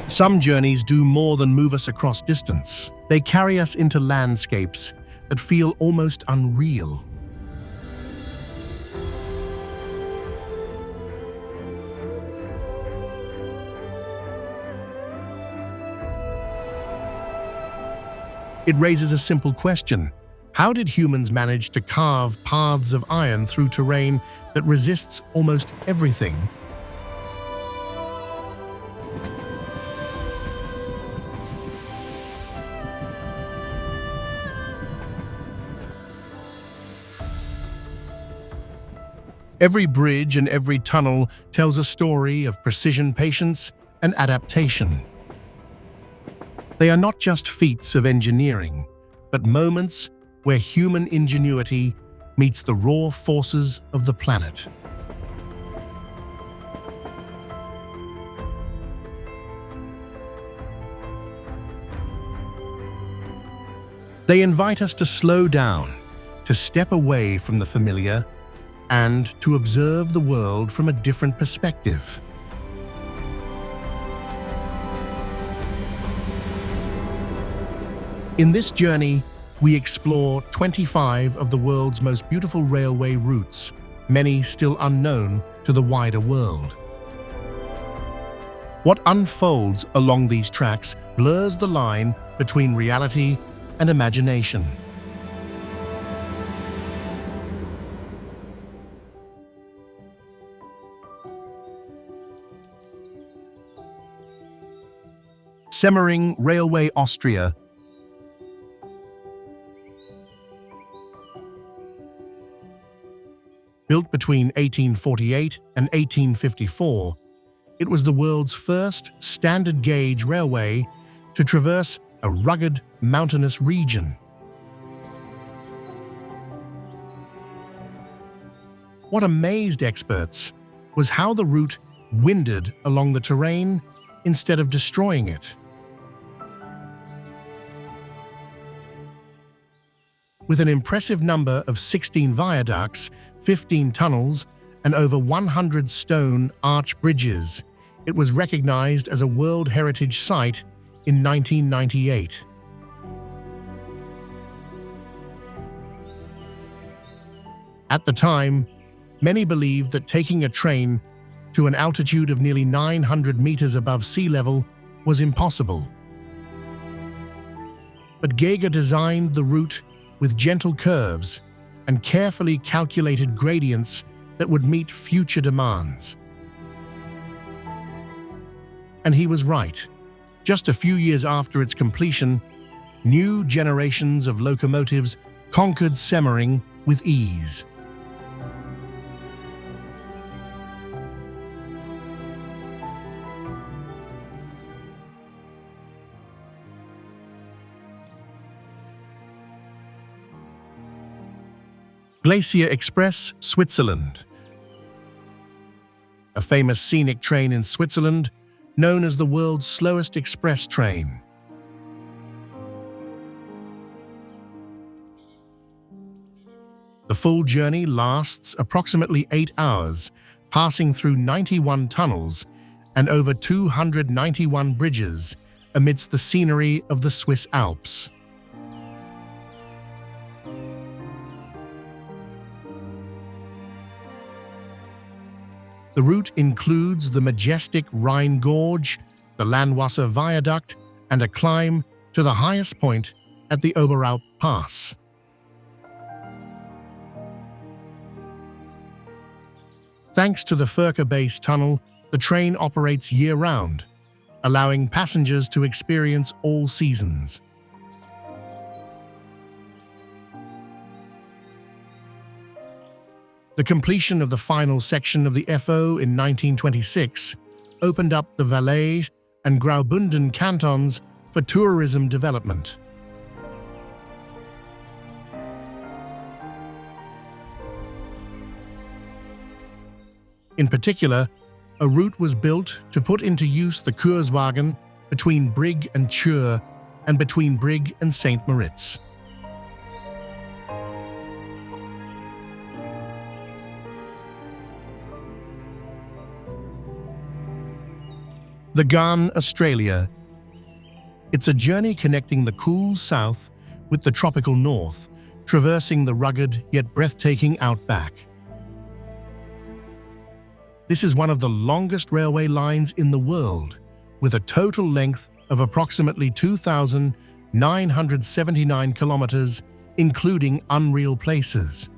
Some journeys do more than move us across distance. They carry us into landscapes that feel almost unreal. It raises a simple question. How did humans manage to carve paths of iron through terrain that resists almost everything? Every bridge and every tunnel tells a story of precision, patience, and adaptation. They are not just feats of engineering, but moments where human ingenuity meets the raw forces of the planet. They invite us to slow down, to step away from the familiar, and to observe the world from a different perspective. In this journey, we explore 25 of the world's most beautiful railway routes, many still unknown to the wider world. What unfolds along these tracks blurs the line between reality and imagination. Semmering Railway, Austria. Built between 1848 and 1854, it was the world's first standard-gauge railway to traverse a rugged, mountainous region. What amazed experts was how the route winded along the terrain instead of destroying it. With an impressive number of 16 viaducts, 15 tunnels, and over 100 stone arch bridges, it was recognized as a World Heritage Site in 1998. At the time, many believed that taking a train to an altitude of nearly 900 meters above sea level was impossible. But Geiger designed the route with gentle curves and carefully calculated gradients that would meet future demands. And he was right. Just a few years after its completion, new generations of locomotives conquered Semmering with ease. Glacier Express, Switzerland. A famous scenic train in Switzerland, known as the world's slowest express train. The full journey lasts approximately 8 hours, passing through 91 tunnels and over 291 bridges amidst the scenery of the Swiss Alps. The route includes the majestic Rhine Gorge, the Landwasser Viaduct, and a climb to the highest point at the Oberalp Pass. Thanks to the Furka Base Tunnel, the train operates year-round, allowing passengers to experience all seasons. The completion of the final section of the FO in 1926 opened up the Valais and Graubünden cantons for tourism development. In particular, a route was built to put into use the Kurswagen between Brig and Chur and between Brig and St. Moritz. The Ghan, Australia. It's a journey connecting the cool south with the tropical north, traversing the rugged yet breathtaking outback. This is one of the longest railway lines in the world, with a total length of approximately 2,979 kilometers, including unreal places.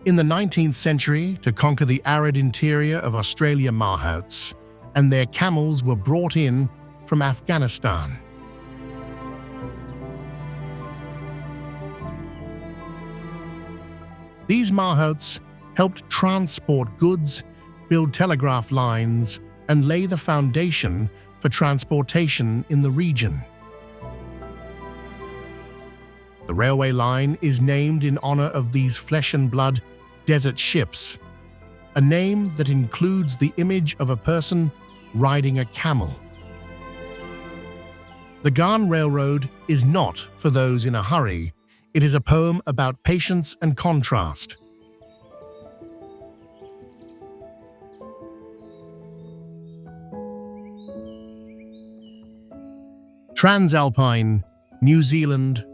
In the 19th century, to conquer the arid interior of Australia, Mahouts and their camels were brought in from Afghanistan. These Mahouts helped transport goods, build telegraph lines, and lay the foundation for transportation in the region. The railway line is named in honor of these flesh and blood desert ships, a name that includes the image of a person riding a camel. The Ghan Railroad is not for those in a hurry. It is a poem about patience and contrast. TranzAlpine, New Zealand.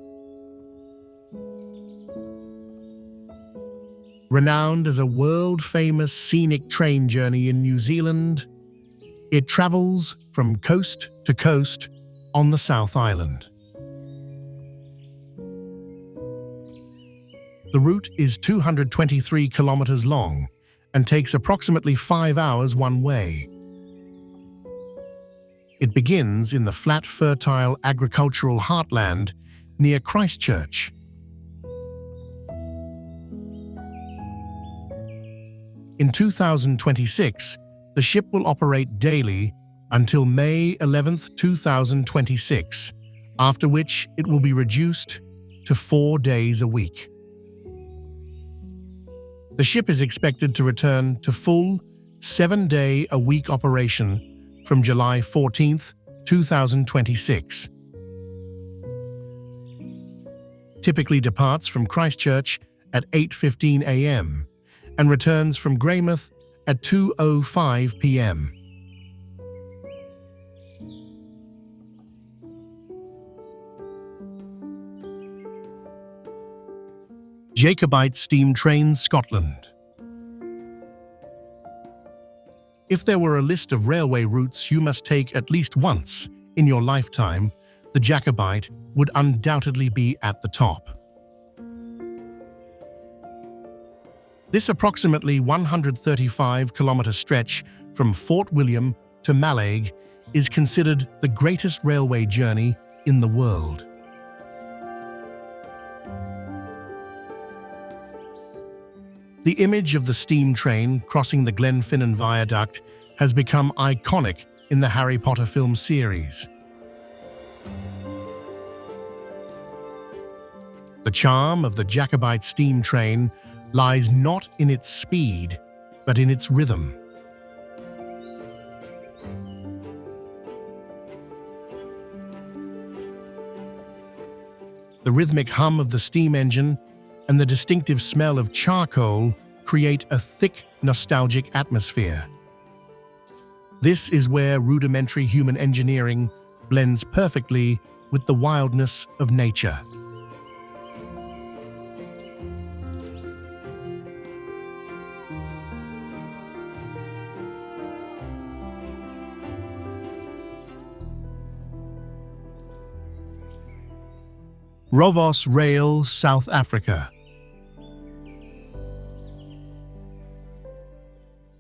Renowned as a world-famous scenic train journey in New Zealand, it travels from coast to coast on the South Island. The route is 223 kilometers long and takes approximately 5 hours one way. It begins in the flat, fertile agricultural heartland near Christchurch. In 2026, the ship will operate daily until May 11, 2026, after which it will be reduced to 4 days a week. The ship is expected to return to full 7-day-a-week operation from July 14, 2026. Typically departs from Christchurch at 8:15 a.m. and returns from Greymouth at 2:05 p.m. Jacobite steam trains, Scotland. If there were a list of railway routes you must take at least once in your lifetime, the Jacobite would undoubtedly be at the top. This approximately 135-kilometer stretch from Fort William to Mallaig is considered the greatest railway journey in the world. The image of the steam train crossing the Glenfinnan viaduct has become iconic in the Harry Potter film series. The charm of the Jacobite steam train lies not in its speed, but in its rhythm. The rhythmic hum of the steam engine and the distinctive smell of charcoal create a thick, nostalgic atmosphere. This is where rudimentary human engineering blends perfectly with the wildness of nature. Rovos Rail, South Africa.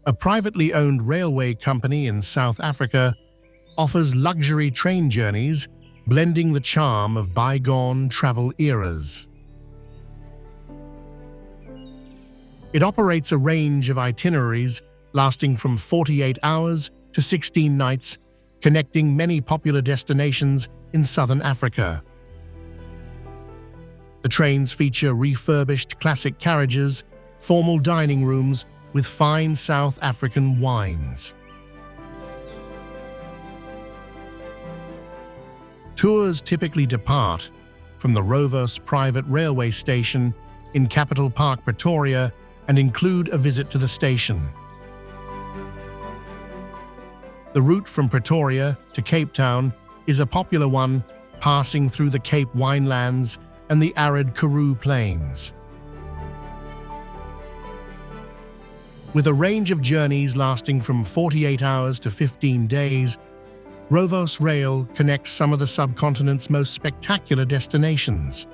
A privately owned railway company in South Africa offers luxury train journeys, blending the charm of bygone travel eras. It operates a range of itineraries lasting from 48 hours to 16 nights, connecting many popular destinations in southern Africa. The trains feature refurbished classic carriages, formal dining rooms with fine South African wines. Tours typically depart from the Rovos private railway station in Capital Park, Pretoria, and include a visit to the station. The route from Pretoria to Cape Town is a popular one, passing through the Cape winelands and the arid Karoo Plains. With a range of journeys lasting from 48 hours to 15 days, Rovos Rail connects some of the subcontinent's most spectacular destinations.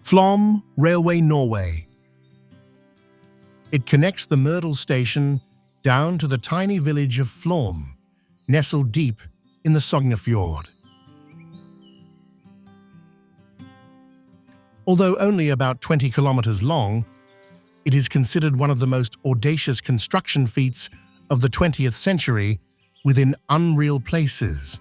Flåm Railway, Norway. It connects the Myrtle station down to the tiny village of Flåm, nestled deep in the Sognefjord. Although only about 20 kilometers long, it is considered one of the most audacious construction feats of the 20th century within unreal places.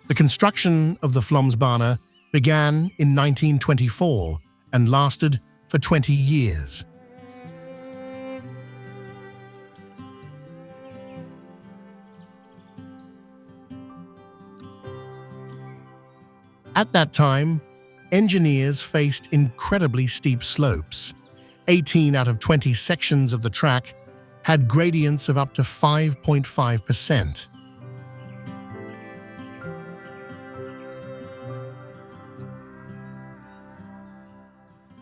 The construction of the Flåmsbana began in 1924 and lasted for 20 years. At that time, engineers faced incredibly steep slopes. 18 out of 20 sections of the track had gradients of up to 5.5%.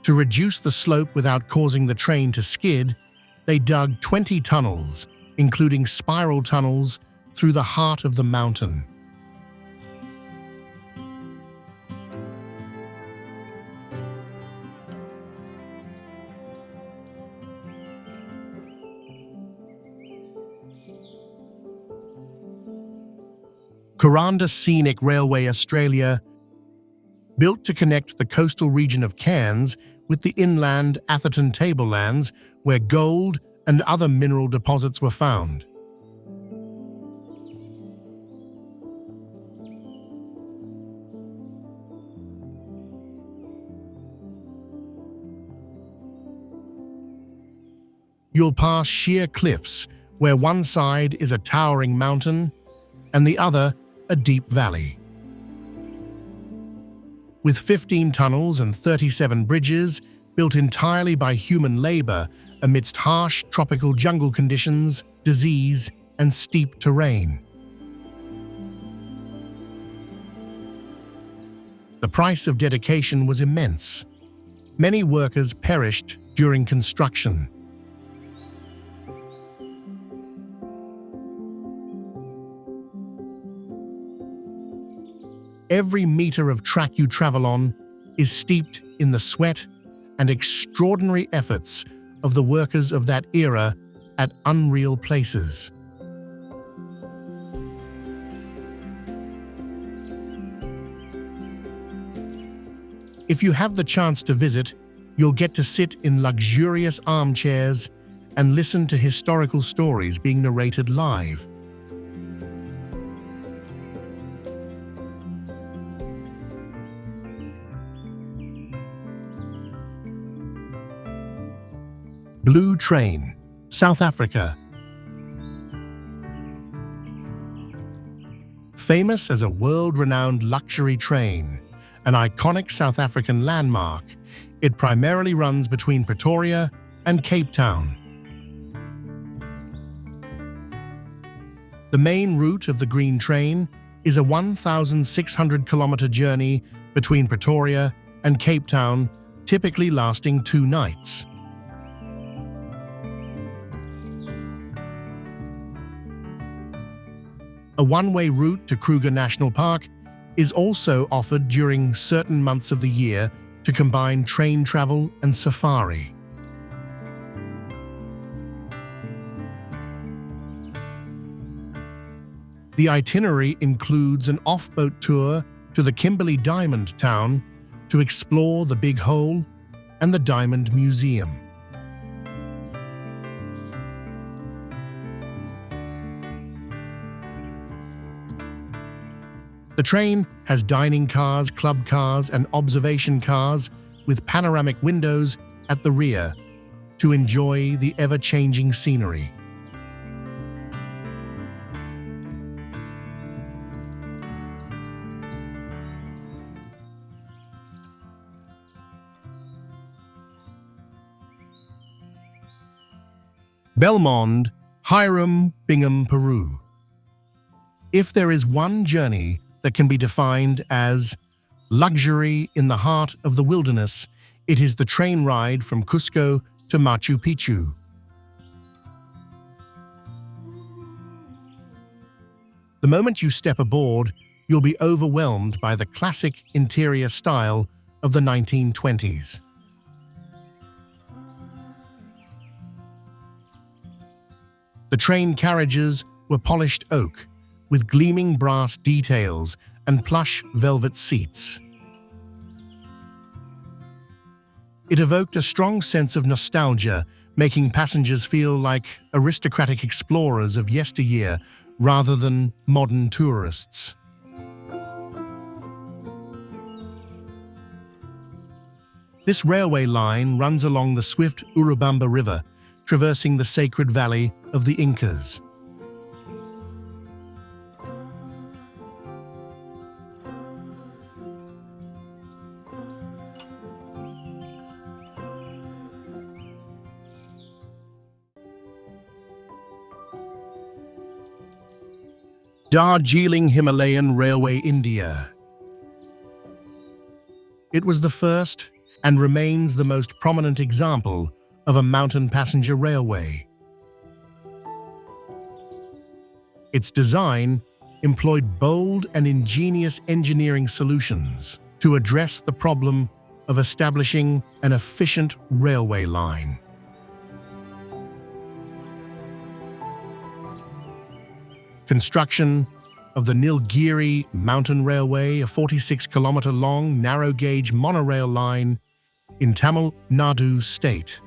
To reduce the slope without causing the train to skid, they dug 20 tunnels, including spiral tunnels, through the heart of the mountain. Kuranda Scenic Railway, Australia, built to connect the coastal region of Cairns with the inland Atherton tablelands where gold and other mineral deposits were found. You'll pass sheer cliffs where one side is a towering mountain and the other a deep valley. With 15 tunnels and 37 bridges built entirely by human labor amidst harsh tropical jungle conditions, disease, and steep terrain. The price of dedication was immense. Many workers perished during construction. Every meter of track you travel on is steeped in the sweat and extraordinary efforts of the workers of that era at unreal places. If you have the chance to visit, you'll get to sit in luxurious armchairs and listen to historical stories being narrated live. Blue Train, South Africa. Famous as a world-renowned luxury train, an iconic South African landmark, it primarily runs between Pretoria and Cape Town. The main route of the Green Train is a 1,600-kilometer journey between Pretoria and Cape Town, typically lasting 2 nights. A one-way route to Kruger National Park is also offered during certain months of the year to combine train travel and safari. The itinerary includes an off-boat tour to the Kimberley Diamond Town to explore the Big Hole and the Diamond Museum. The train has dining cars, club cars, and observation cars with panoramic windows at the rear to enjoy the ever-changing scenery. Belmond, Hiram, Bingham, Peru. If there is one journey that can be defined as luxury in the heart of the wilderness, it is the train ride from Cusco to Machu Picchu. The moment you step aboard, you'll be overwhelmed by the classic interior style of the 1920s. The train carriages were polished oak, with gleaming brass details and plush velvet seats. It evoked a strong sense of nostalgia, making passengers feel like aristocratic explorers of yesteryear rather than modern tourists. This railway line runs along the swift Urubamba River, traversing the sacred valley of the Incas. Darjeeling Himalayan Railway, India. It was the first and remains the most prominent example of a mountain passenger railway. Its design employed bold and ingenious engineering solutions to address the problem of establishing an efficient railway line. Construction of the Nilgiri Mountain Railway, a 46-kilometer-long narrow-gauge monorail line in Tamil Nadu state.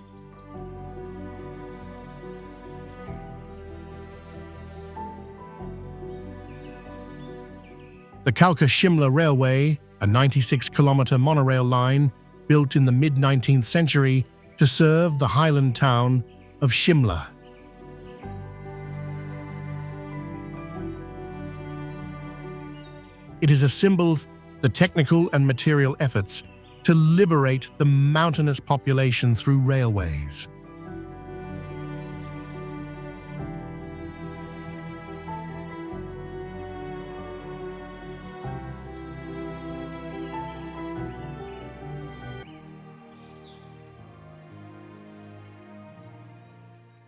The Kalka-Shimla Railway, a 96-kilometer monorail line built in the mid-19th century to serve the highland town of Shimla. It is a symbol of the technical and material efforts to liberate the mountainous population through railways.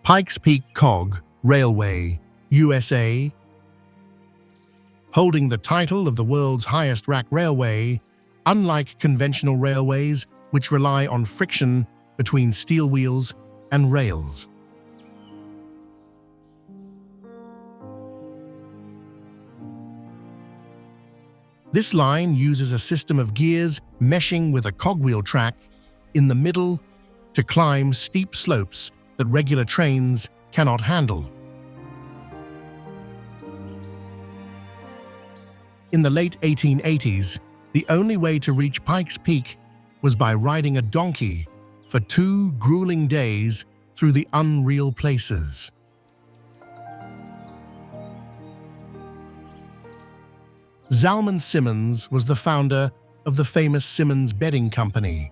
Pikes Peak Cog Railway, USA. Holding the title of the world's highest rack railway, unlike conventional railways which rely on friction between steel wheels and rails. This line uses a system of gears meshing with a cogwheel track in the middle to climb steep slopes that regular trains cannot handle. In the late 1880s, the only way to reach Pikes Peak was by riding a donkey for 2 grueling days through the unreal places. Zalman Simmons was the founder of the famous Simmons Bedding Company.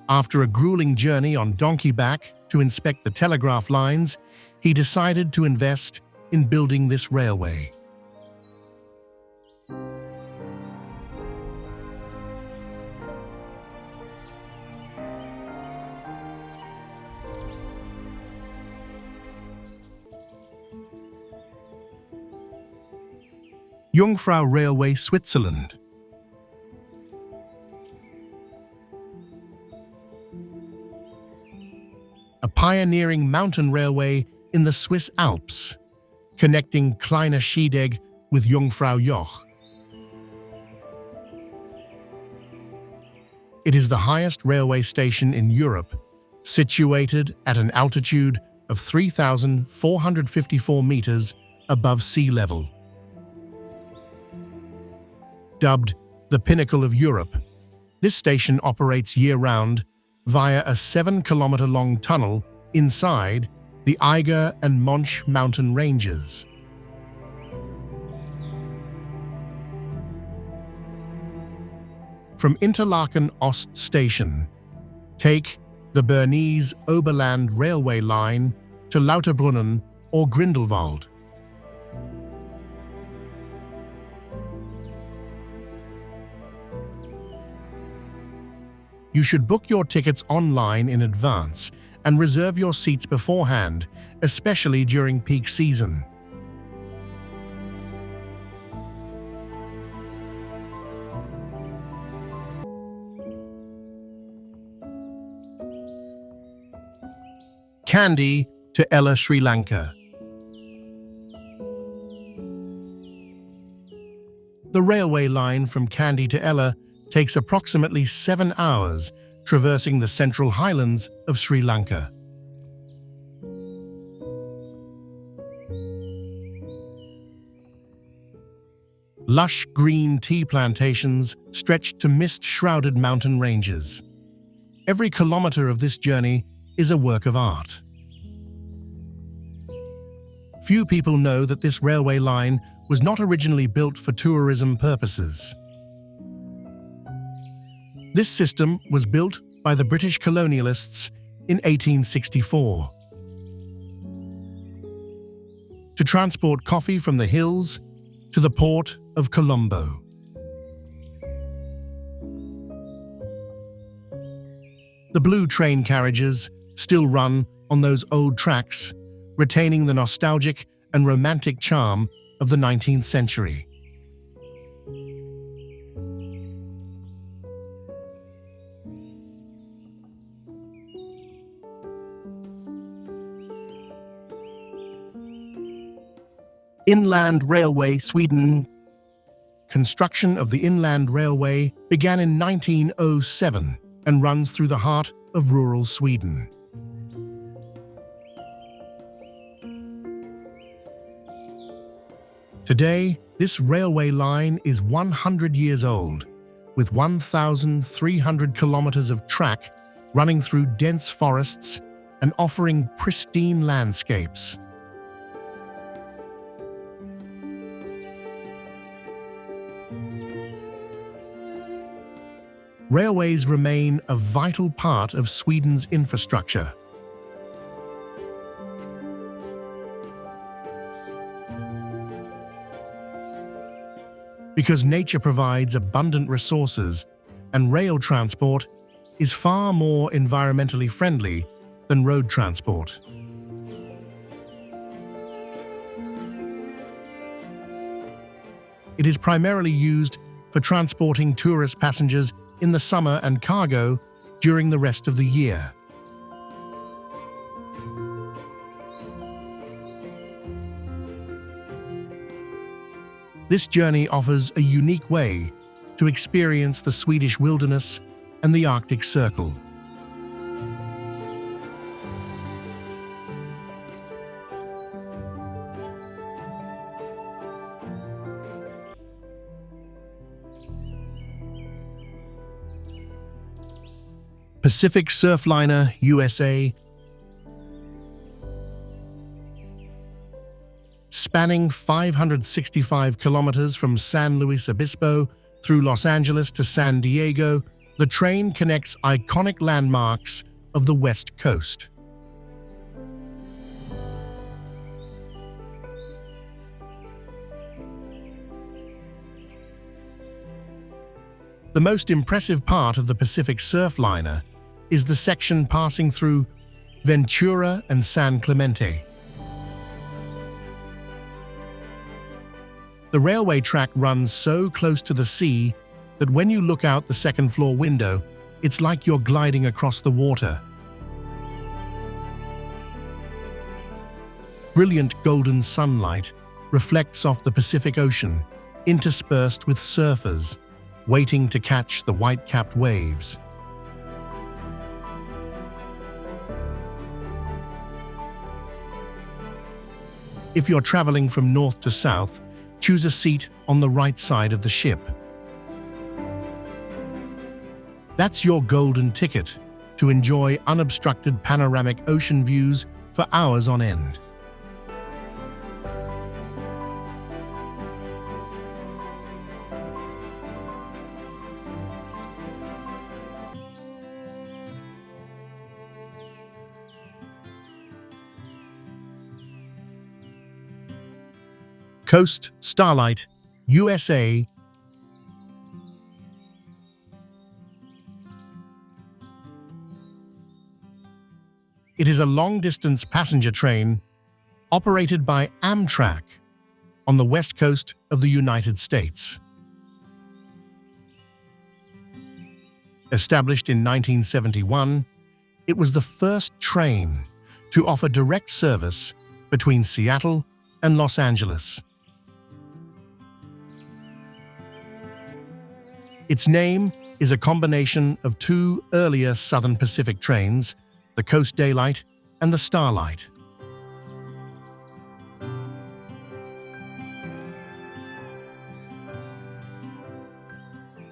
After a grueling journey on donkey back to inspect the telegraph lines, he decided to invest in building this railway. Jungfrau Railway, Switzerland. A pioneering mountain railway in the Swiss Alps, connecting Kleiner Schiedegg with Jungfrau Joch. It is the highest railway station in Europe, situated at an altitude of 3,454 meters above sea level. Dubbed the Pinnacle of Europe, this station operates year-round via a 7-kilometer-long tunnel inside the Eiger and Monch mountain ranges. From Interlaken Ost Station, take the Bernese Oberland Railway line to Lauterbrunnen or Grindelwald. You should book your tickets online in advance and reserve your seats beforehand, especially during peak season. Kandy to Ella, Sri Lanka. The railway line from Kandy to Ella takes approximately 7 hours, traversing the central highlands of Sri Lanka. Lush green tea plantations stretch to mist-shrouded mountain ranges. Every kilometer of this journey is a work of art. Few people know that this railway line was not originally built for tourism purposes. This system was built by the British colonialists in 1864 to transport coffee from the hills to the port of Colombo. The blue train carriages still run on those old tracks, retaining the nostalgic and romantic charm of the 19th century. Inland Railway, Sweden. Construction of the Inland Railway began in 1907 and runs through the heart of rural Sweden. Today, this railway line is 100 years old, with 1,300 kilometers of track running through dense forests and offering pristine landscapes. Railways remain a vital part of Sweden's infrastructure. Because nature provides abundant resources and rail transport is far more environmentally friendly than road transport. It is primarily used for transporting tourist passengers in the summer and cargo during the rest of the year. This journey offers a unique way to experience the Swedish wilderness and the Arctic Circle. Pacific Surfliner, USA. Spanning 565 kilometers from San Luis Obispo through Los Angeles to San Diego, the train connects iconic landmarks of the West Coast. The most impressive part of the Pacific Surfliner is the section passing through Ventura and San Clemente. The railway track runs so close to the sea that when you look out the second-floor window, it's like you're gliding across the water. Brilliant golden sunlight reflects off the Pacific Ocean, interspersed with surfers waiting to catch the white-capped waves. If you're traveling from north to south, choose a seat on the right side of the ship. That's your golden ticket to enjoy unobstructed panoramic ocean views for hours on end. Coast, Starlight, USA. It is a long-distance passenger train operated by Amtrak on the west coast of the United States. Established in 1971, it was the first train to offer direct service between Seattle and Los Angeles. Its name is a combination of two earlier Southern Pacific trains, the Coast Daylight and the Starlight.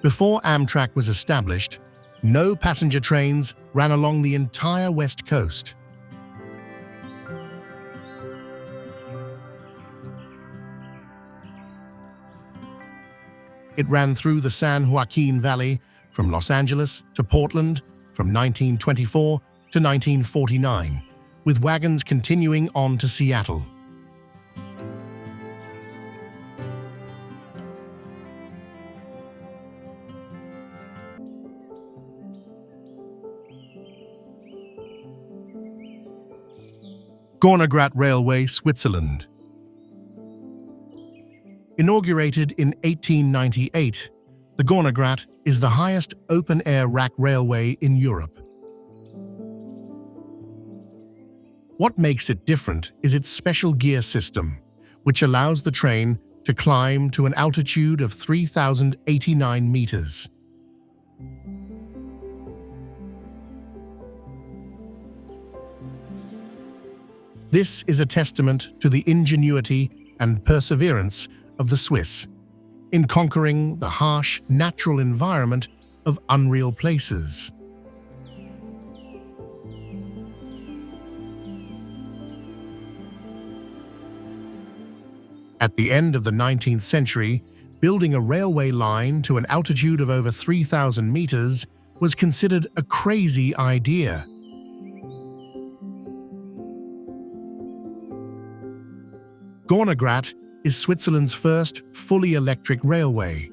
Before Amtrak was established, no passenger trains ran along the entire West Coast. It ran through the San Joaquin Valley from Los Angeles to Portland from 1924 to 1949, with wagons continuing on to Seattle. Gornergrat Railway, Switzerland. Inaugurated in 1898, the Gornergrat is the highest open-air rack railway in Europe. What makes it different is its special gear system, which allows the train to climb to an altitude of 3,089 meters. This is a testament to the ingenuity and perseverance of the Swiss in conquering the harsh, natural environment of unreal places. At the end of the 19th century, building a railway line to an altitude of over 3,000 meters was considered a crazy idea. Gornergrat is Switzerland's first fully electric railway.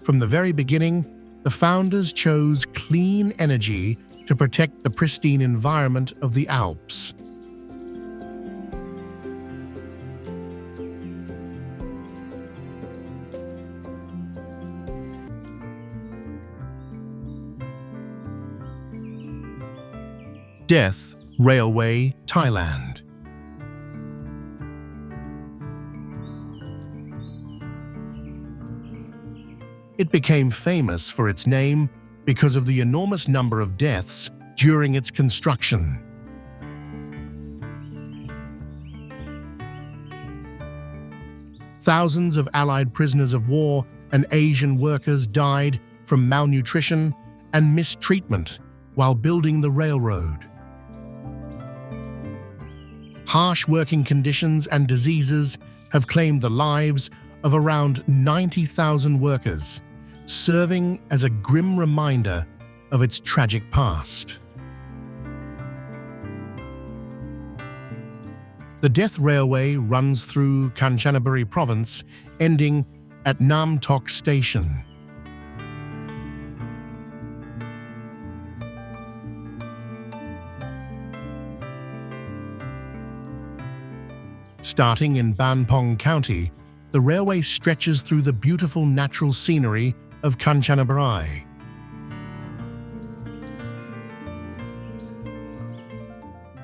From the very beginning, the founders chose clean energy to protect the pristine environment of the Alps. Death Railway, Thailand. It became famous for its name because of the enormous number of deaths during its construction. Thousands of Allied prisoners of war and Asian workers died from malnutrition and mistreatment while building the railroad. Harsh working conditions and diseases have claimed the lives of around 90,000 workers, serving as a grim reminder of its tragic past. The Death Railway runs through Kanchanaburi Province, ending at Nam Tok Station. Starting in Ban Pong County, the railway stretches through the beautiful natural scenery of Kanchanaburi.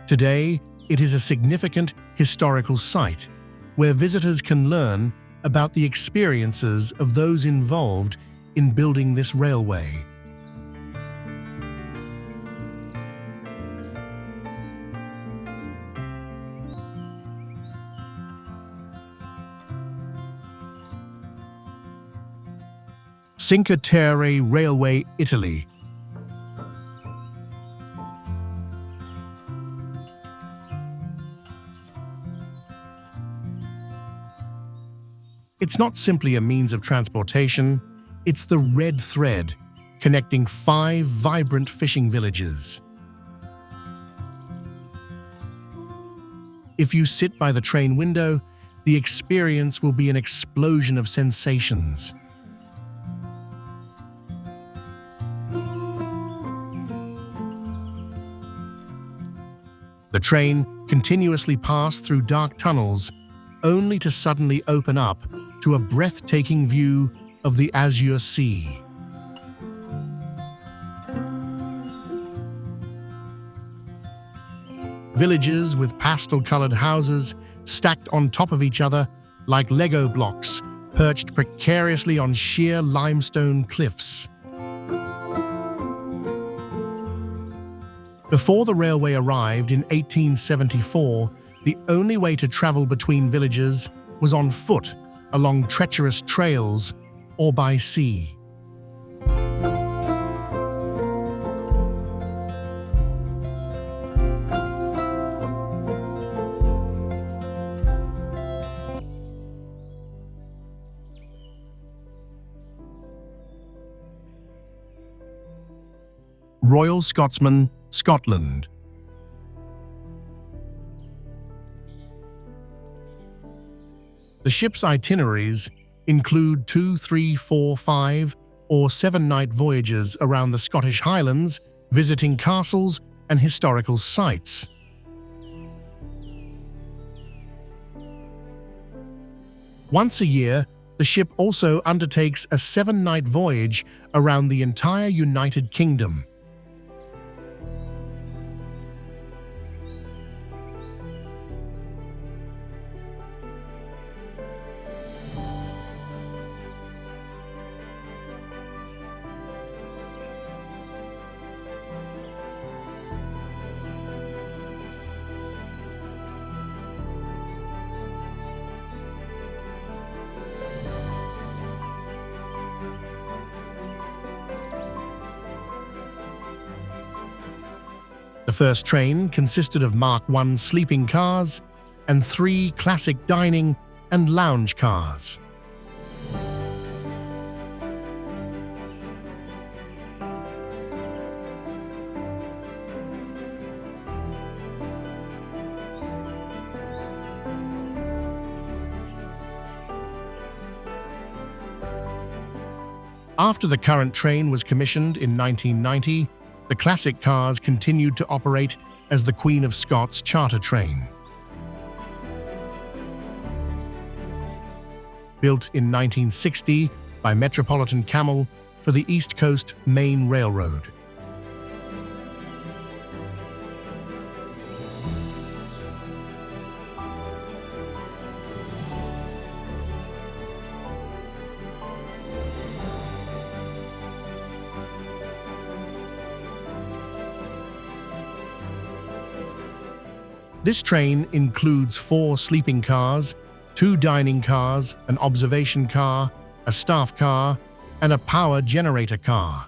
Today, it is a significant historical site where visitors can learn about the experiences of those involved in building this railway. Cinque Terre Railway, Italy. It's not simply a means of transportation, it's the red thread connecting 5 vibrant fishing villages. If you sit by the train window, the experience will be an explosion of sensations. The train continuously passed through dark tunnels, only to suddenly open up to a breathtaking view of the Azure Sea. Villages with pastel-colored houses stacked on top of each other like Lego blocks, perched precariously on sheer limestone cliffs. Before the railway arrived in 1874, the only way to travel between villages was on foot, along treacherous trails, or by sea. Royal Scotsman, Scotland. The ship's itineraries include 2, 3, 4, 5, or 7-night voyages around the Scottish Highlands, visiting castles and historical sites. Once a year, the ship also undertakes a 7-night voyage around the entire United Kingdom. The first train consisted of Mark I sleeping cars and 3 classic dining and lounge cars. After the current train was commissioned in 1990, the classic cars continued to operate as the Queen of Scots charter train. Built in 1960 by Metropolitan Camel for the East Coast Main Railroad. This train includes 4 sleeping cars, 2 dining cars, an observation car, a staff car, and a power generator car.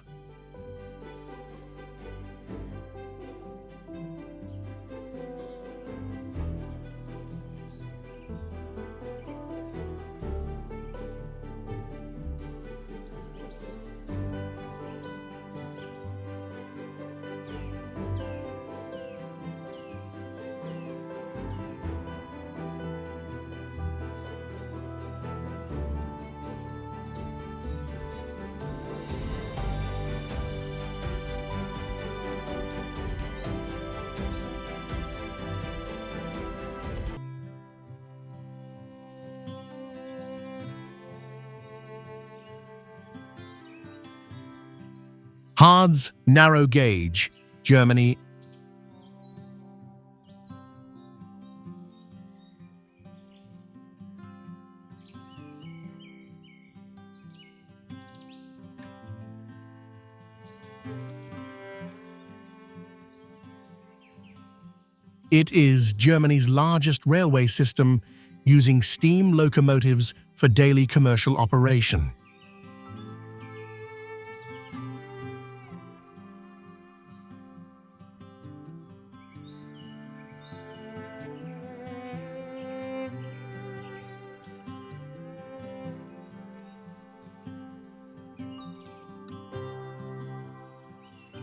Hards narrow gauge, Germany. It is Germany's largest railway system, using steam locomotives for daily commercial operation.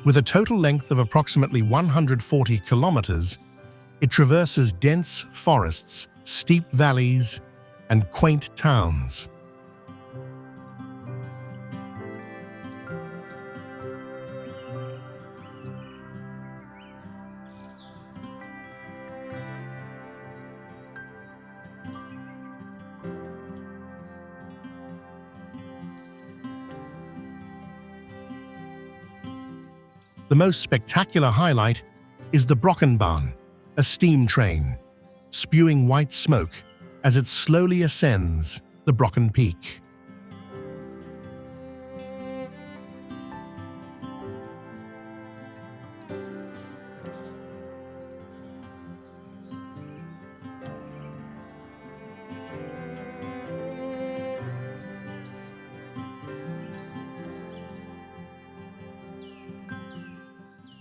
With a total length of approximately 140 kilometers, it traverses dense forests, steep valleys, and quaint towns. The most spectacular highlight is the Brockenbahn, a steam train, spewing white smoke as it slowly ascends the Brocken Peak.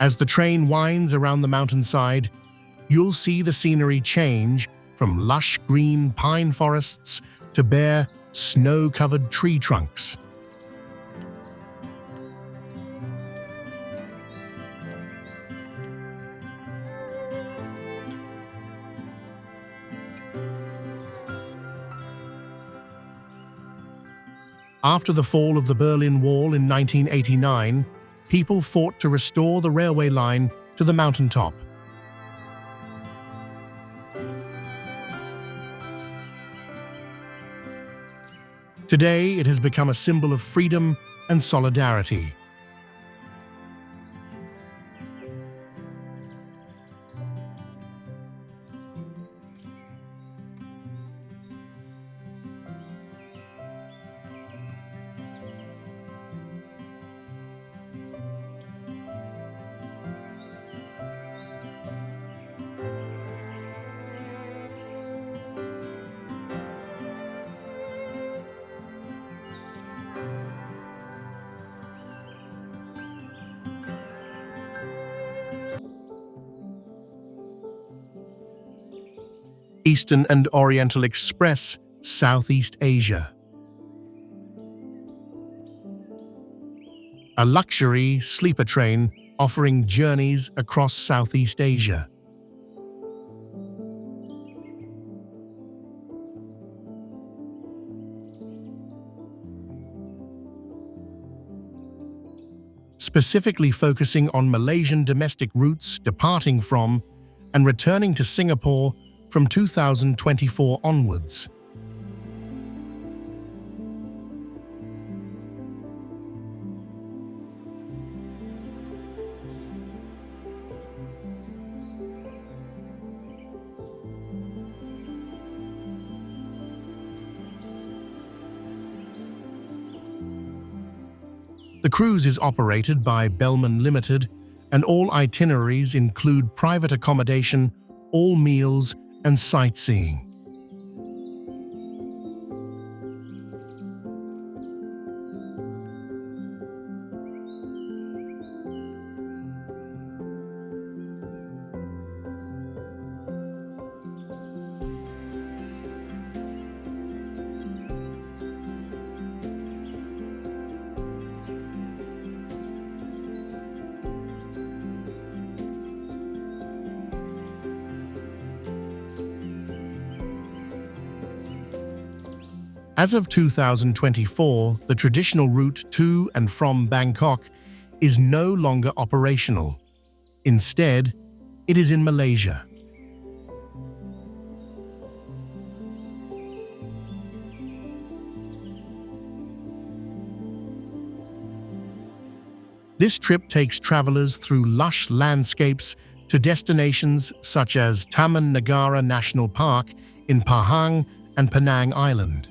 As the train winds around the mountainside, you'll see the scenery change from lush green pine forests to bare, snow-covered tree trunks. After the fall of the Berlin Wall in 1989, people fought to restore the railway line to the mountaintop. Today, it has become a symbol of freedom and solidarity. Eastern and Oriental Express, Southeast Asia. A luxury sleeper train offering journeys across Southeast Asia. Specifically focusing on Malaysian domestic routes departing from and returning to Singapore from 2024 onwards. The cruise is operated by Belmond Limited, and all itineraries include private accommodation, all meals, and sightseeing. As of 2024, the traditional route to and from Bangkok is no longer operational. Instead, it is in Malaysia. This trip takes travelers through lush landscapes to destinations such as Taman Negara National Park in Pahang and Penang Island.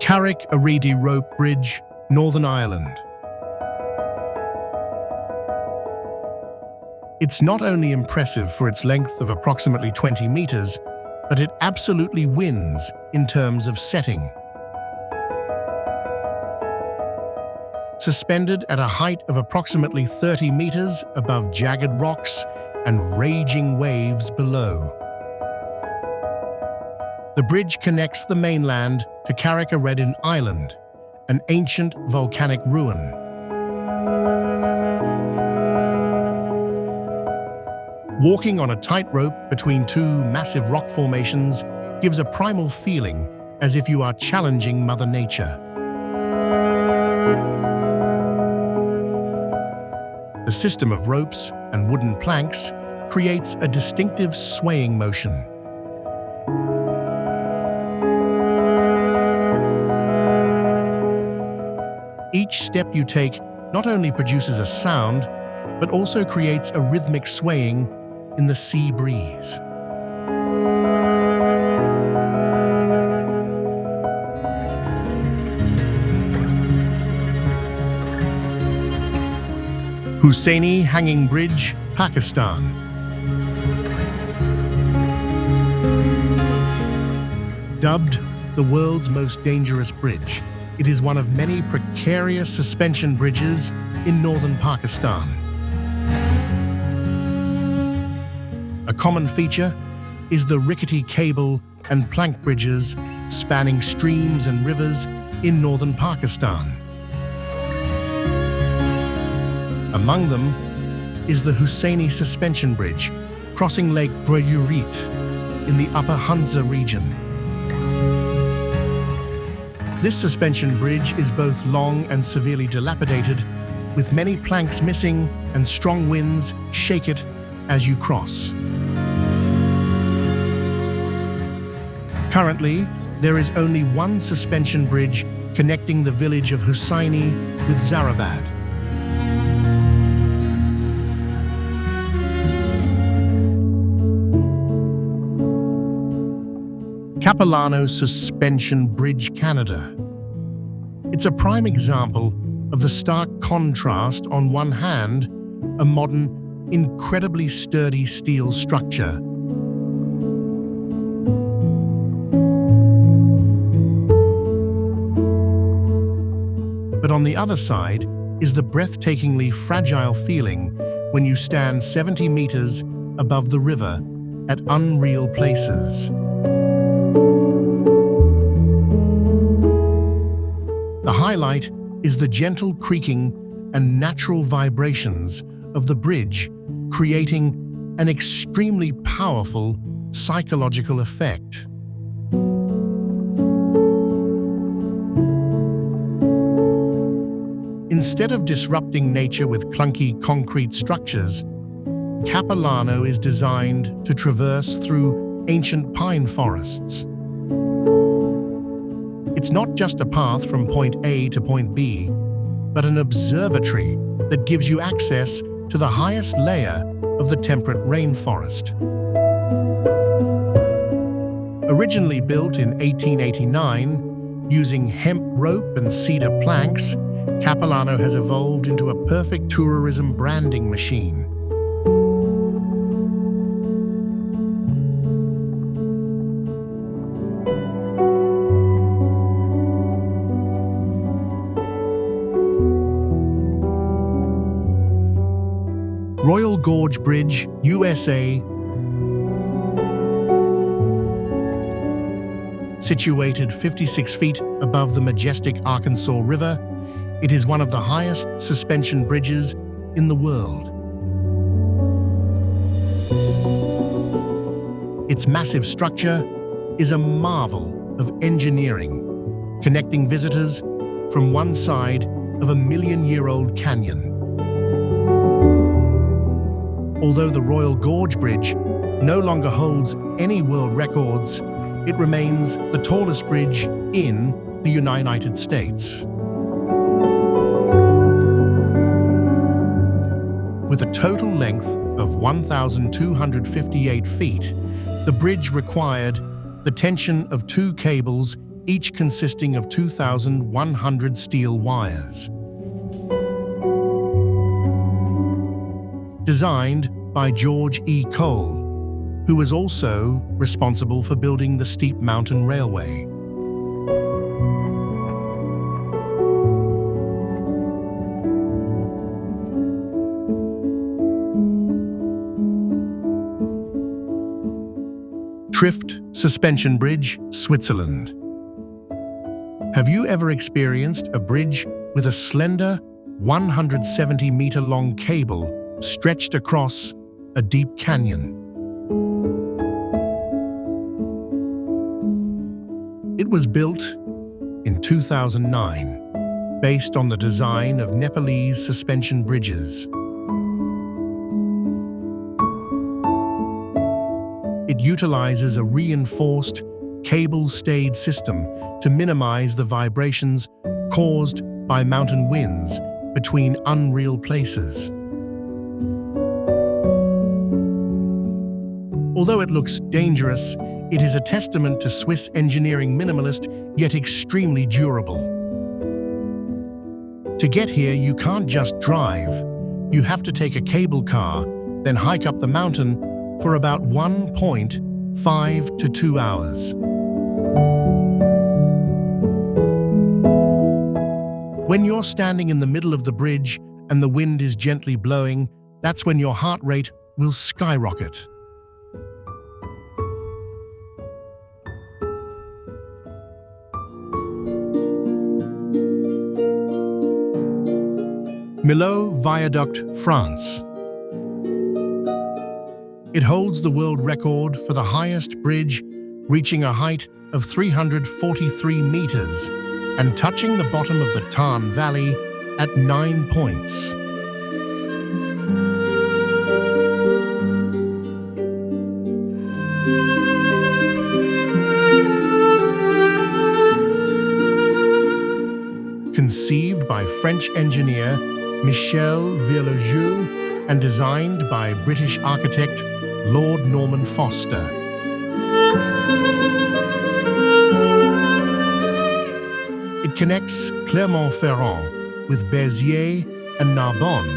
Carrick-a-Rede Rope Bridge, Northern Ireland. It's not only impressive for its length of approximately 20 meters, but it absolutely wins in terms of setting. Suspended at a height of approximately 30 meters above jagged rocks and raging waves below. The bridge connects the mainland to Carrick-a-Rede Island, an ancient volcanic ruin. Walking on a tightrope between two massive rock formations gives a primal feeling, as if you are challenging Mother Nature. The system of ropes and wooden planks creates a distinctive swaying motion. Each step you take not only produces a sound, but also creates a rhythmic swaying in the sea breeze. Hussaini Hanging Bridge, Pakistan. Dubbed the world's most dangerous bridge, it is one of many precarious suspension bridges in northern Pakistan. A common feature is the rickety cable and plank bridges spanning streams and rivers in northern Pakistan. Among them is the Hussaini Suspension Bridge, crossing Lake Glacier in the Upper Hunza region. This suspension bridge is both long and severely dilapidated, with many planks missing and strong winds shake it as you cross. Currently, there is only one suspension bridge connecting the village of Hussaini with Zarabad. Capilano Suspension Bridge, Canada. It's a prime example of the stark contrast. On one hand, a modern, incredibly sturdy steel structure. But on the other side is the breathtakingly fragile feeling when you stand 70 meters above the river at unreal places. The highlight is the gentle creaking and natural vibrations of the bridge, creating an extremely powerful psychological effect. Instead of disrupting nature with clunky concrete structures, Capilano is designed to traverse through ancient pine forests. It's not just a path from point A to point B, but an observatory that gives you access to the highest layer of the temperate rainforest. Originally built in 1889, using hemp rope and cedar planks, Capilano has evolved into a perfect tourism branding machine. Royal Gorge Bridge, USA. Situated 56 feet above the majestic Arkansas River, it is one of the highest suspension bridges in the world. Its massive structure is a marvel of engineering, connecting visitors from one side of a million-year-old canyon. Although the Royal Gorge Bridge no longer holds any world records, it remains the tallest bridge in the United States. With a total length of 1,258 feet, the bridge required the tension of two cables, each consisting of 2,100 steel wires. Designed by George E. Cole, who was also responsible for building the steep mountain railway. Trift Suspension Bridge, Switzerland. Have you ever experienced a bridge with a slender 170-meter-long cable stretched across a deep canyon? It was built in 2009, based on the design of Nepalese suspension bridges. It utilizes a reinforced, cable-stayed system to minimize the vibrations caused by mountain winds between unreal places. Although it looks dangerous, it is a testament to Swiss engineering, minimalist yet extremely durable. To get here, you can't just drive. You have to take a cable car, then hike up the mountain for about 1.5 to 2 hours. When you're standing in the middle of the bridge and the wind is gently blowing, that's when your heart rate will skyrocket. Millau Viaduct, France. It holds the world record for the highest bridge, reaching a height of 343 meters and touching the bottom of the Tarn Valley at 9 points. Conceived by French engineer Michel Villejeu and designed by British architect Lord Norman Foster. It connects Clermont-Ferrand with Béziers and Narbonne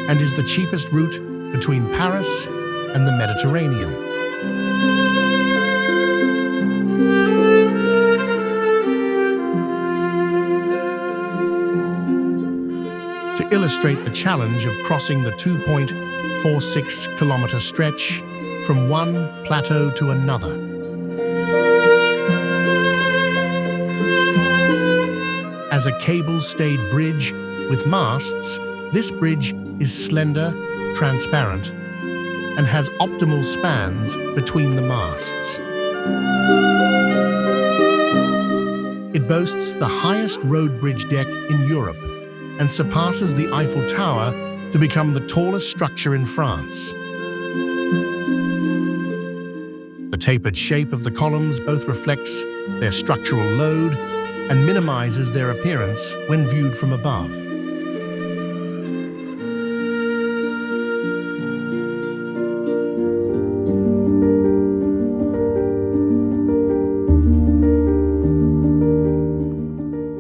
and is the cheapest route between Paris and the Mediterranean. To illustrate the challenge of crossing the 2.46-kilometer stretch from one plateau to another. As a cable-stayed bridge with masts, this bridge is slender, transparent, and has optimal spans between the masts. It boasts the highest road bridge deck in Europe and surpasses the Eiffel Tower to become the tallest structure in France. The tapered shape of the columns both reflects their structural load and minimizes their appearance when viewed from above.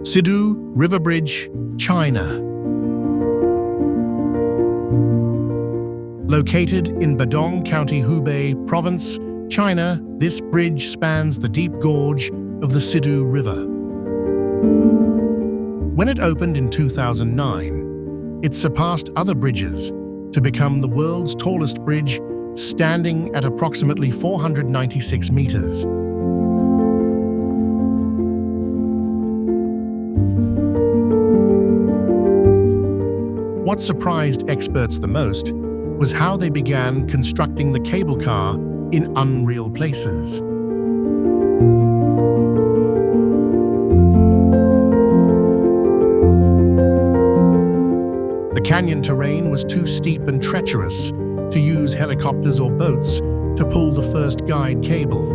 Sidu River Bridge, China. Located in Badong County, Hubei Province, China, this bridge spans the deep gorge of the Sidu River. When it opened in 2009, it surpassed other bridges to become the world's tallest bridge, standing at approximately 496 meters. What surprised experts the most was how they began constructing the cable car in unreal places. The canyon terrain was too steep and treacherous to use helicopters or boats to pull the first guide cable.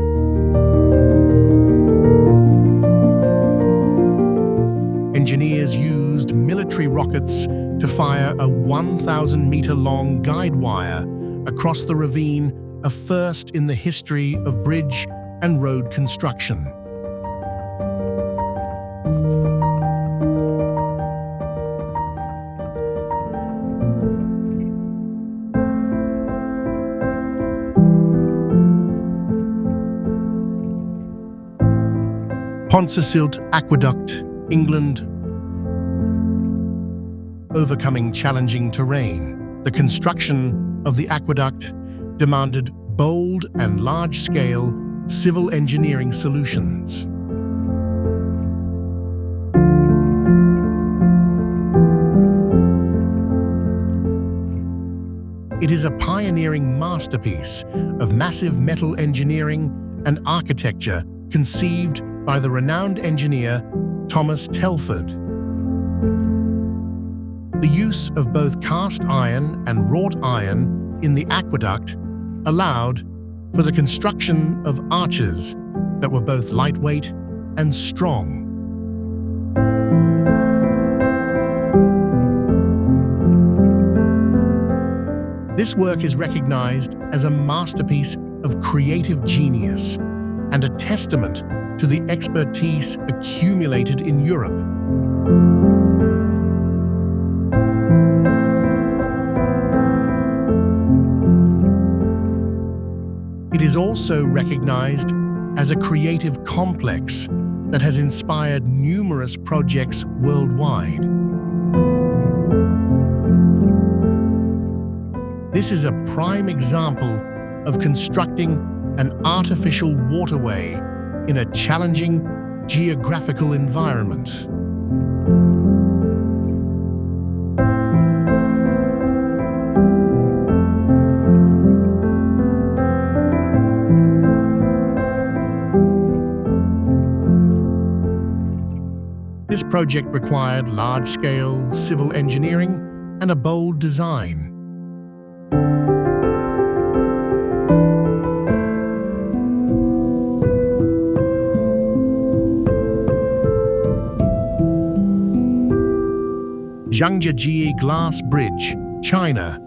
Engineers used military rockets to fire a 1,000-meter-long guide wire across the ravine, a first in the history of bridge and road construction. Pontesilt Aqueduct, England. Overcoming challenging terrain, the construction of the aqueduct demanded bold and large-scale civil engineering solutions. It is a pioneering masterpiece of massive metal engineering and architecture conceived by the renowned engineer Thomas Telford. The use of both cast iron and wrought iron in the aqueduct allowed for the construction of arches that were both lightweight and strong. This work is recognized as a masterpiece of creative genius and a testament to the expertise accumulated in Europe. It is also recognized as a creative complex that has inspired numerous projects worldwide. This is a prime example of constructing an artificial waterway in a challenging geographical environment. This project required large-scale civil engineering and a bold design. Zhangjiajie Glass Bridge, China.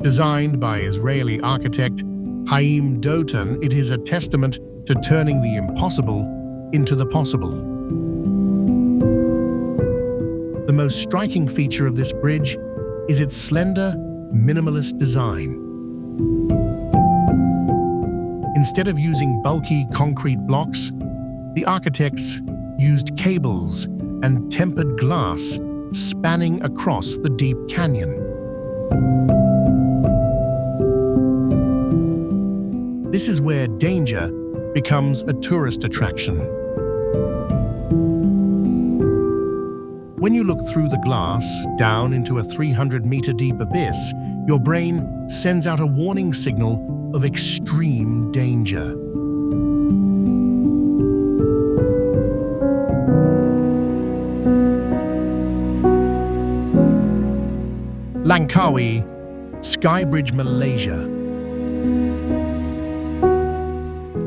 Designed by Israeli architect Haim Dotan, it is a testament to turning the impossible into the possible. The most striking feature of this bridge is its slender, minimalist design. Instead of using bulky concrete blocks, the architects used cables and tempered glass spanning across the deep canyon. This is where danger becomes a tourist attraction. When you look through the glass down into a 300-meter deep abyss, your brain sends out a warning signal of extreme danger. Langkawi Skybridge, Malaysia.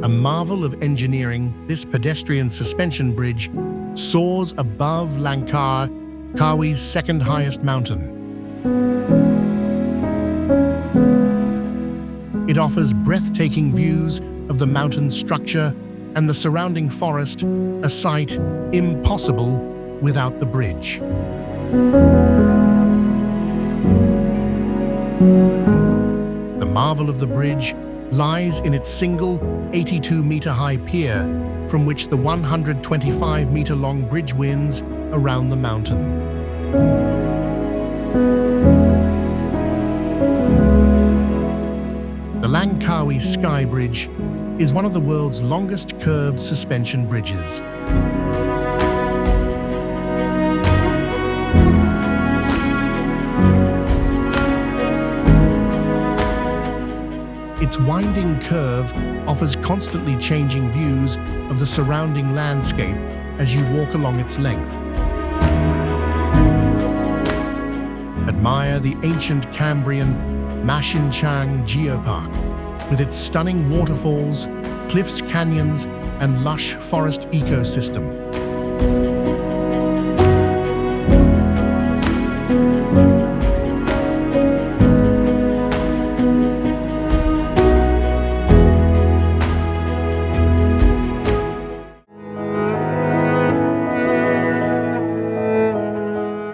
A marvel of engineering, this pedestrian suspension bridge soars above Langkawi's second highest mountain. It offers breathtaking views of the mountain's structure and the surrounding forest, a sight impossible without the bridge. The marvel of the bridge lies in its single 82-meter-high pier from which the 125-meter-long bridge winds around the mountain. The Langkawi Sky Bridge is one of the world's longest curved suspension bridges. Its winding curve offers constantly changing views of the surrounding landscape as you walk along its length. Admire the ancient Cambrian Mashinchang Geopark with its stunning waterfalls, cliffs, canyons, and lush forest ecosystem.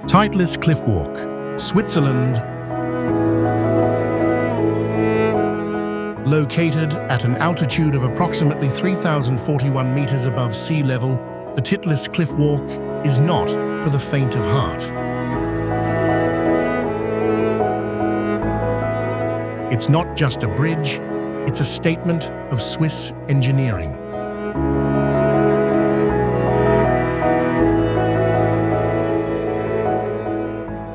Titleist Cliff Walk, Switzerland. Located at an altitude of approximately 3,041 meters above sea level, the Titlis Cliff Walk is not for the faint of heart. It's not just a bridge, it's a statement of Swiss engineering.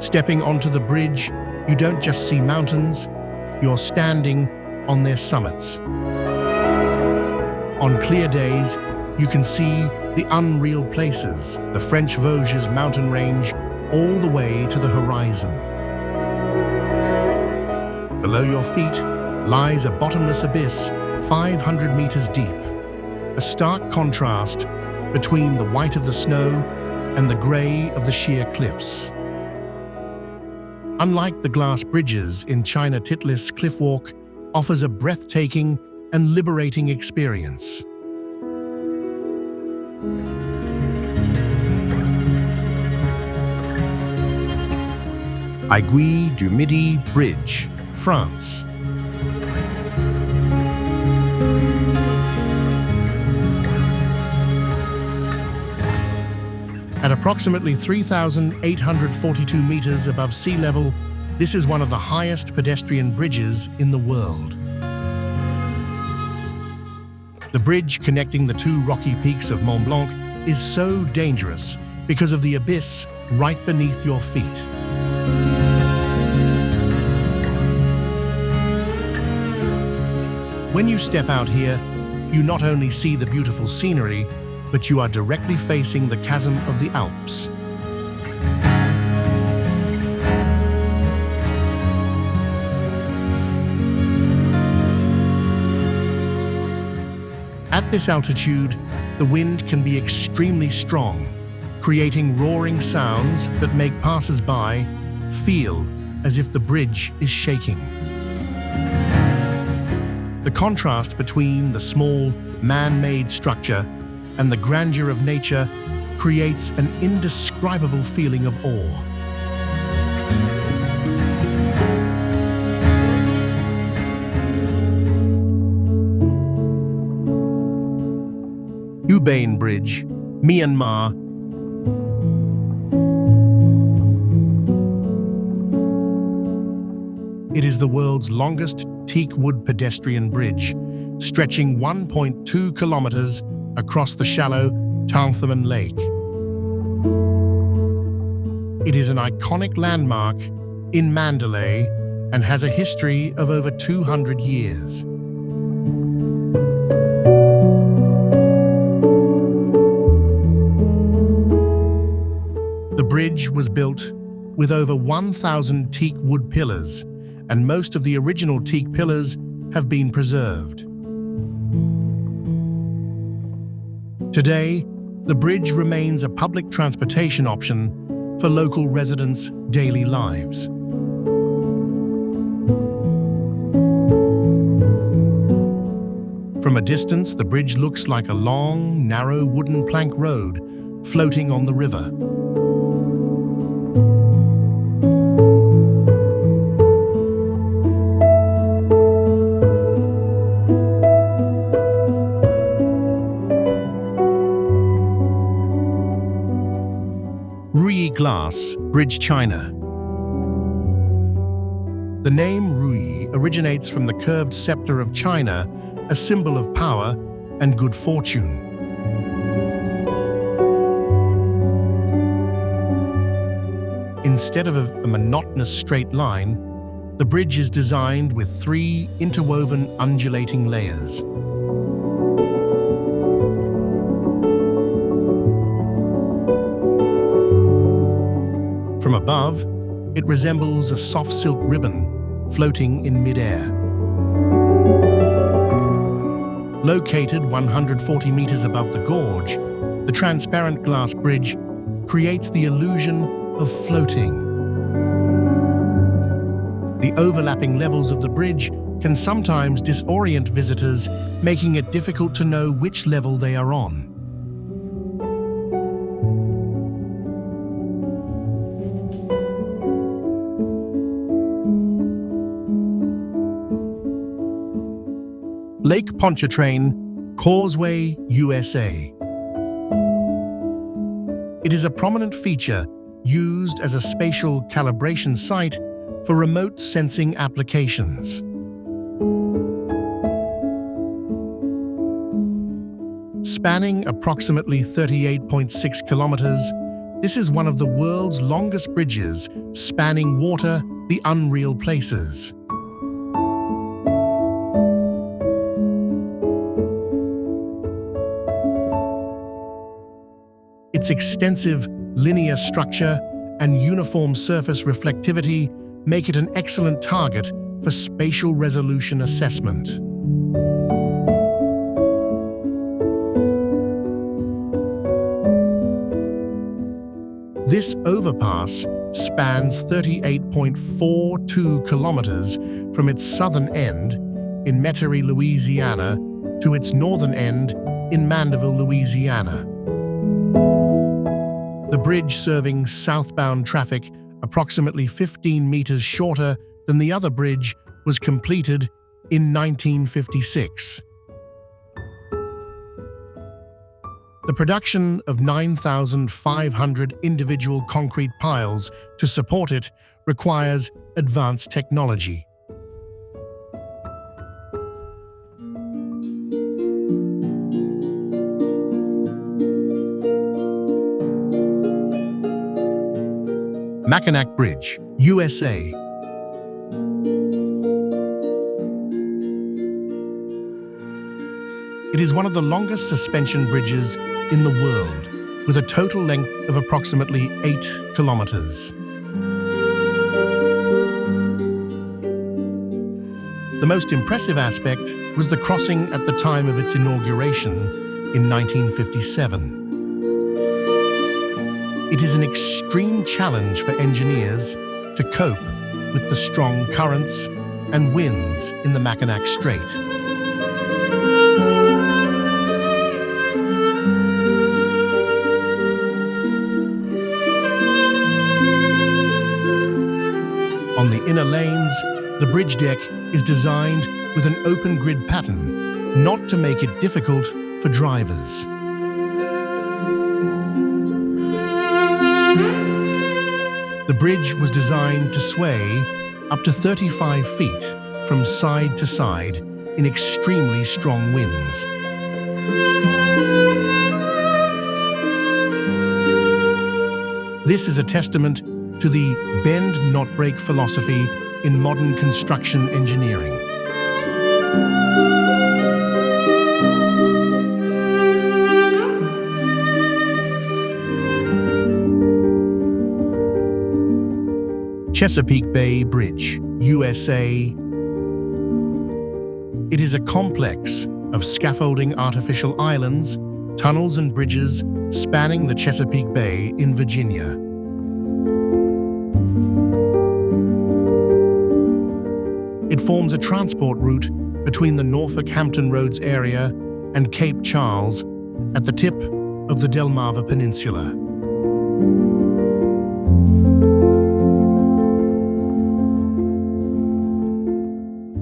Stepping onto the bridge, you don't just see mountains, you're standing on their summits. On clear days, you can see the unreal places, the French Vosges mountain range, all the way to the horizon. Below your feet lies a bottomless abyss 500 meters deep, a stark contrast between the white of the snow and the gray of the sheer cliffs. Unlike the glass bridges in China, Titlis Cliff Walk offers a breathtaking and liberating experience. Aiguille du Midi Bridge, France. At approximately 3,842 meters above sea level, this is one of the highest pedestrian bridges in the world. The bridge connecting the two rocky peaks of Mont Blanc is so dangerous because of the abyss right beneath your feet. When you step out here, you not only see the beautiful scenery, but you are directly facing the chasm of the Alps. At this altitude, the wind can be extremely strong, creating roaring sounds that make passers-by feel as if the bridge is shaking. The contrast between the small, man-made structure and the grandeur of nature creates an indescribable feeling of awe. Ubain Bridge, Myanmar. It is the world's longest teak wood pedestrian bridge, stretching 1.2 kilometers across the shallow TranzAlpine Lake. It is an iconic landmark in Mandalay and has a history of over 200 years. The bridge was built with over 1,000 teak wood pillars, and most of the original teak pillars have been preserved. Today, the bridge remains a public transportation option for local residents' daily lives. From a distance, the bridge looks like a long, narrow wooden plank road floating on the river. Glass Bridge, China. The name Rui originates from the curved scepter of China, a symbol of power and good fortune. Instead of a monotonous straight line, the bridge is designed with 3 interwoven undulating layers. From above, it resembles a soft silk ribbon floating in mid-air. Located 140 meters above the gorge, the transparent glass bridge creates the illusion of floating. The overlapping levels of the bridge can sometimes disorient visitors, making it difficult to know which level they are on. Lake Pontchartrain, Causeway, USA. It is a prominent feature used as a spatial calibration site for remote sensing applications. Spanning approximately 38.6 kilometers, this is one of the world's longest bridges spanning water, the unreal places. Its extensive linear structure and uniform surface reflectivity make it an excellent target for spatial resolution assessment. This overpass spans 38.42 kilometers from its southern end in Metairie, Louisiana, to its northern end in Mandeville, Louisiana. The bridge, serving southbound traffic approximately 15 meters shorter than the other bridge, was completed in 1956. The production of 9,500 individual concrete piles to support it requires advanced technology. Mackinac Bridge, USA. It is one of the longest suspension bridges in the world, with a total length of approximately 8 kilometers. The most impressive aspect was the crossing at the time of its inauguration in 1957. It is an extreme challenge for engineers to cope with the strong currents and winds in the Mackinac Strait. On the inner lanes, the bridge deck is designed with an open grid pattern, not to make it difficult for drivers. The bridge was designed to sway up to 35 feet from side to side in extremely strong winds. This is a testament to the bend not break philosophy in modern construction engineering. Chesapeake Bay Bridge, USA. It is a complex of scaffolding artificial islands, tunnels and bridges spanning the Chesapeake Bay in Virginia. It forms a transport route between the Norfolk-Hampton Roads area and Cape Charles at the tip of the Delmarva Peninsula.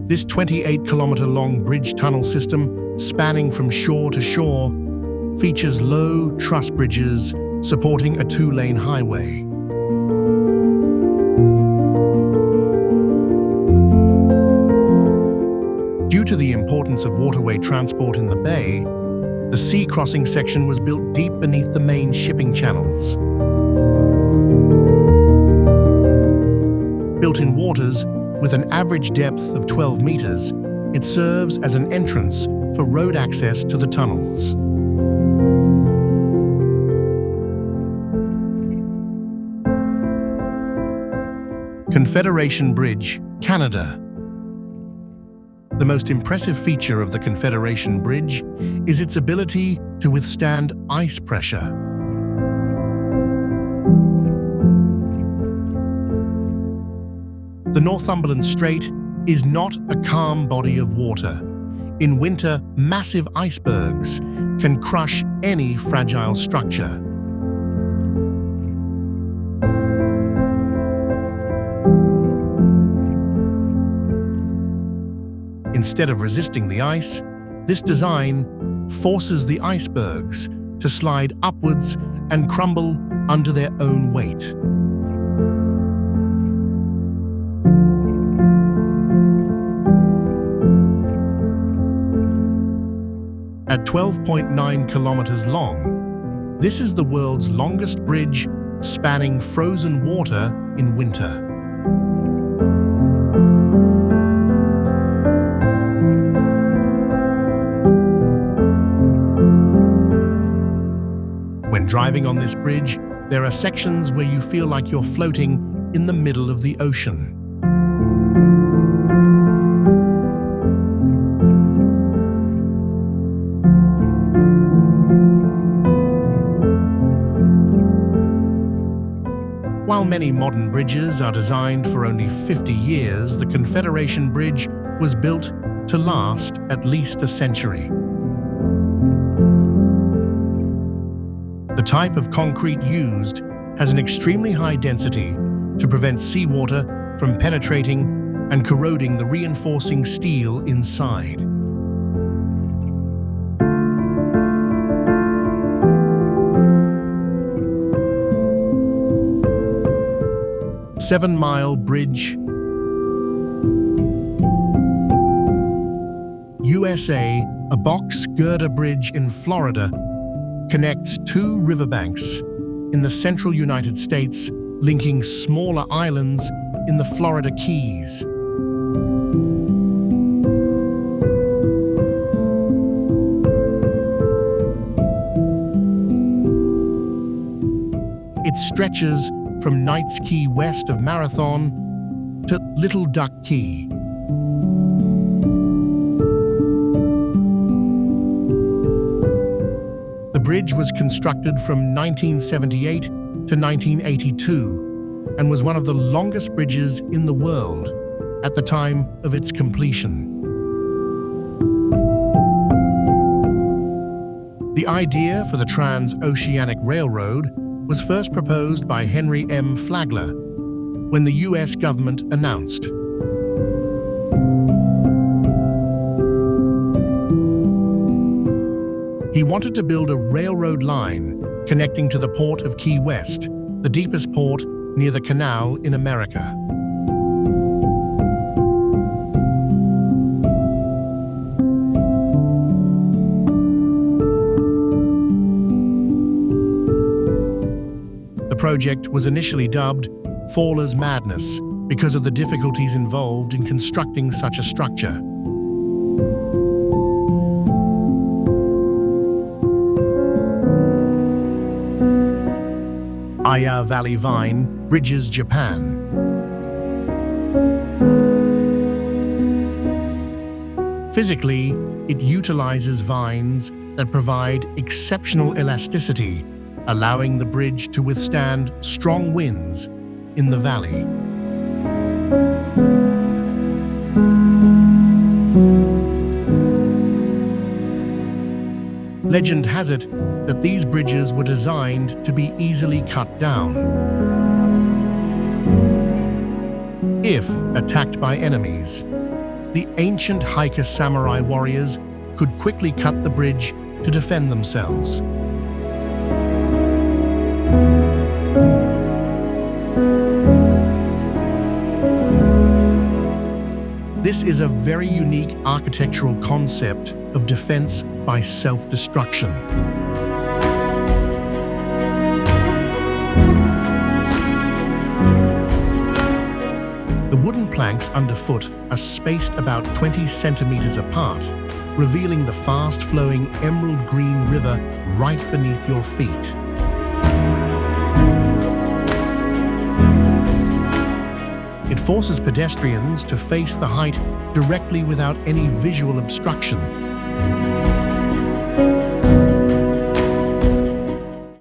This 28-kilometer-long bridge tunnel system, spanning from shore to shore, features low truss bridges supporting a 2-lane highway. Due to the importance of waterway transport in the bay, the sea crossing section was built deep beneath the main shipping channels. Built in waters with an average depth of 12 meters, it serves as an entrance for road access to the tunnels. Confederation Bridge, Canada. The most impressive feature of the Confederation Bridge is its ability to withstand ice pressure. The Northumberland Strait is not a calm body of water. In winter, massive icebergs can crush any fragile structure. Instead of resisting the ice, This design forces the icebergs to slide upwards and crumble under their own weight. At 12.9 kilometers long, this is the world's longest bridge spanning frozen water in winter. When driving on this bridge, there are sections where you feel like you're floating in the middle of the ocean. While many modern bridges are designed for only 50 years, the Confederation Bridge was built to last at least a century. The type of concrete used has an extremely high density to prevent seawater from penetrating and corroding the reinforcing steel inside. Seven-mile bridge. USA, a box girder bridge in Florida, connects two riverbanks in the central United States, linking smaller islands in the Florida Keys. It stretches from Knights Key west of Marathon to Little Duck Key. The bridge was constructed from 1978 to 1982 and was one of the longest bridges in the world at the time of its completion. The idea for the Trans-Oceanic Railroad was first proposed by Henry M. Flagler when the U.S. government announced. He wanted to build a railroad line connecting to the port of Key West, the deepest port near the canal in America. The project was initially dubbed Fowler's Madness because of the difficulties involved in constructing such a structure. Aya Valley Vine Bridges, Japan. Physically, it utilizes vines that provide exceptional elasticity, allowing the bridge to withstand strong winds in the valley. Legend has it that these bridges were designed to be easily cut down. If attacked by enemies, the ancient Haika samurai warriors could quickly cut the bridge to defend themselves. This is a very unique architectural concept of defense by self-destruction. The wooden planks underfoot are spaced about 20 centimeters apart, revealing the fast-flowing emerald green river right beneath your feet. It forces pedestrians to face the height directly without any visual obstruction.